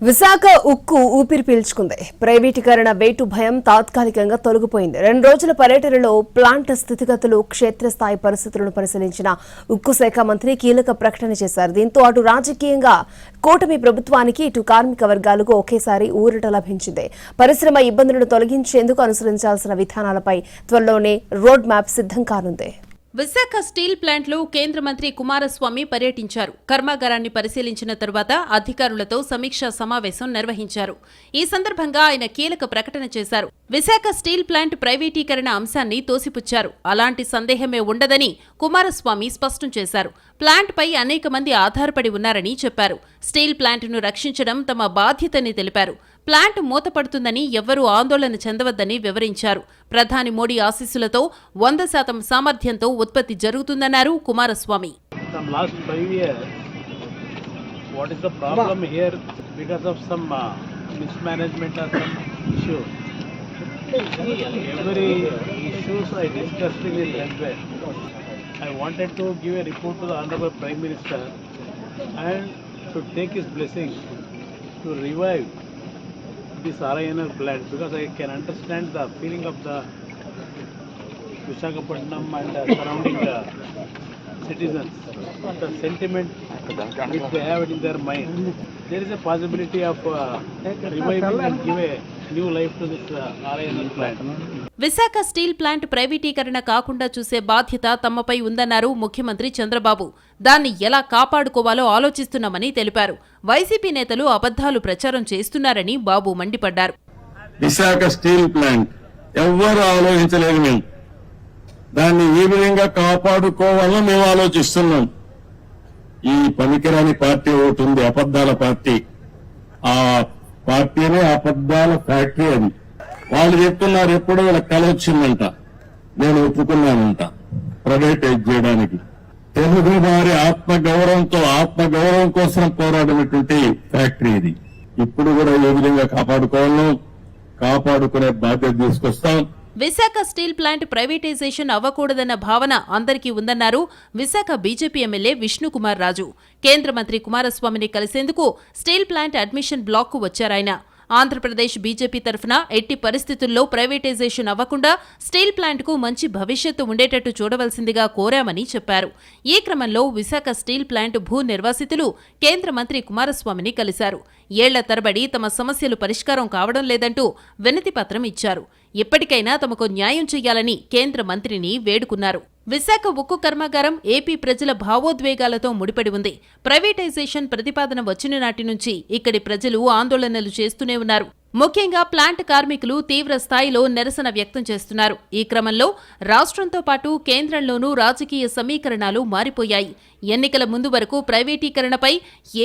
విశాఖ ఉక్కు ఊపిరి పీల్చుకుంది. ప్రైవేటీకరణ వేటు భయం తాత్కాలికంగా తొలగిపోయింది. 2 రోజుల పర్యటనలో ప్లాంట్ స్థితిగతులు, క్షేత్రస్థాయి పరిస్థితులను పరిశీలించిన ఉక్కు శాఖ మంత్రి కీలక ప్రకటన చేశారు. దీంతో అటు రాజకీయంగా కూటమి ప్రభుత్వానికి, ఇటు కార్మిక వర్గాలకు ఒకేసారి ఊరట లభించింది. పరిశ్రమ ఇబ్బందులను తొలగించేందుకు అనుసరించాల్సిన విధానాలపై త్వరలోనే రోడ్ మ్యాప్ సిద్ధం కానుంది. విశాఖ స్టీల్ ప్లాంట్లో కేంద్ర మంత్రి కుమారస్వామి పర్యటించారు. కర్మాగారాన్ని పరిశీలించిన తరువాత అధికారులతో సమీక్షా సమావేశం నిర్వహించారు. ఈ సందర్భంగా ఆయన కీలక ప్రకటన చేశారు. విశాఖ స్టీల్ ప్లాంట్ ప్రైవేటీకరణ అంశాన్ని తోసిపుచ్చారు. అలాంటి సందేహమే ఉండదని కుమారస్వామి స్పష్టం చేశారు. ప్లాంట్పై అనేక మంది ఆధారపడి ఉన్నారని చెప్పారు. స్టీల్ ప్లాంట్ను రక్షించడం తమ బాధ్యతని తెలిపారు. ప్లాంట్ మూతపడుతుందని ఎవ్వరూ ఆందోళన చెందవద్దని వివరించారు. ప్రధాని మోడీ ఆశీస్సులతో 100% సామర్థ్యంతో ఉత్పత్తి జరుగుతుందన్నారు Kumaraswamy. I wanted to give a report to the Honorable Prime Minister and to take his blessing to revive this RINL plant, because I can understand the feeling of the Visakhapatnam and the surrounding citizens, the sentiment which they have in their mind. There is a possibility of reviving and give a new life to this RINL plant. Visakha steel plant ప్రైవేటీకరణ కాకుండా చూసే బాధ్యత తమపై ఉందన్నారు ముఖ్యమంత్రి చంద్రబాబు. దాన్ని ఎలా కాపాడుకోవాలో ఆలోచిస్తున్నామని తెలిపారు. వైసీపీ నేతలు అబద్ధాలు ప్రచారం చేస్తున్నారని బాబు మండిపడ్డారు. విశాఖ స్టీల్ ప్లాంట్ ఎవ్వరూ ఆలోచించలేదు. మేము దాన్ని ఏ విధంగా కాపాడుకోవాలో మేము ఆలోచిస్తున్నాం. ఈ పనికిరాని పార్టీ ఒకటి ఉంది, అబద్ధాల పార్టీ. ఆ పార్టీనే అబద్ధాల ఫ్యాక్టరీ. అది వాళ్ళు చెప్తున్నారు, ఎప్పుడో వీళ్ళకి కల వచ్చిందంట, నేను ఒప్పుకున్నానంట ప్రైవేటైజ్ చేయడానికి. తెలుగు వారి ఆత్మగౌరవం కోసం పోరాడినటువంటి ఫ్యాక్టరీ ఇది. ఇప్పుడు కూడా ఏ విధంగా కాపాడుకోవాలో కాపాడుకునే బాధ్యత తీసుకొస్తాం. విశాఖ స్టీల్ ప్లాంట్ ప్రైవేటైజేషన్ అవ్వకూడదన్న భావన అందరికీ ఉందన్నారు విశాఖ బీజేపీ ఎమ్మెల్యే విష్ణుకుమార్ రాజు. కేంద్ర మంత్రి కుమారస్వామిని కలిసేందుకు స్టీల్ ప్లాంట్ అడ్మిషన్ బ్లాక్కు వచ్చారాయన. ఆంధ్రప్రదేశ్ బీజేపీ తరఫున ఎట్టి పరిస్థితుల్లో ప్రైవేటైజేషన్ అవ్వకుండా స్టీల్ ప్లాంట్కు మంచి భవిష్యత్తు ఉండేటట్టు చూడవలసిందిగా కోరామని చెప్పారు. ఈ క్రమంలో విశాఖ స్టీల్ ప్లాంట్ భూ నిర్వాసితులు కేంద్ర మంత్రి కుమారస్వామిని కలిశారు. ఏళ్ల తరబడి తమ సమస్యలు పరిష్కారం కావడం లేదంటూ వినతిపత్రం ఇచ్చారు. ఇప్పటికైనా తమకు న్యాయం చేయాలని కేంద్ర మంత్రిని వేడుకున్నారు. విశాఖ ఉక్కు కర్మాగారం ఏపీ ప్రజల భావోద్వేగాలతో ముడిపడి ఉంది. ప్రైవేటైజేషన్ ప్రతిపాదన వచ్చిన నాటి నుంచి ఇక్కడి ప్రజలు ఆందోళనలు చేస్తూనే ఉన్నారు. ముఖ్యంగా ప్లాంట్ కార్మికులు తీవ్ర స్థాయిలో నిరసన వ్యక్తం చేస్తున్నారు. ఈ క్రమంలో రాష్ట్రంతో పాటు కేంద్రంలోనూ రాజకీయ సమీకరణాలు మారిపోయాయి. ఎన్నికల ముందు వరకు ప్రైవేటీకరణపై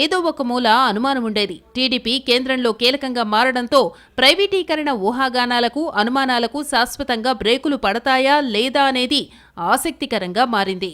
ఏదో ఒక మూల అనుమానం ఉండేది. టీడీపీ కేంద్రంలో కీలకంగా మారడంతో ప్రైవేటీకరణ ఊహాగానాలకు, అనుమానాలకు శాశ్వతంగా బ్రేకులు పడతాయా లేదా అనేది ఆసక్తికరంగా మారింది.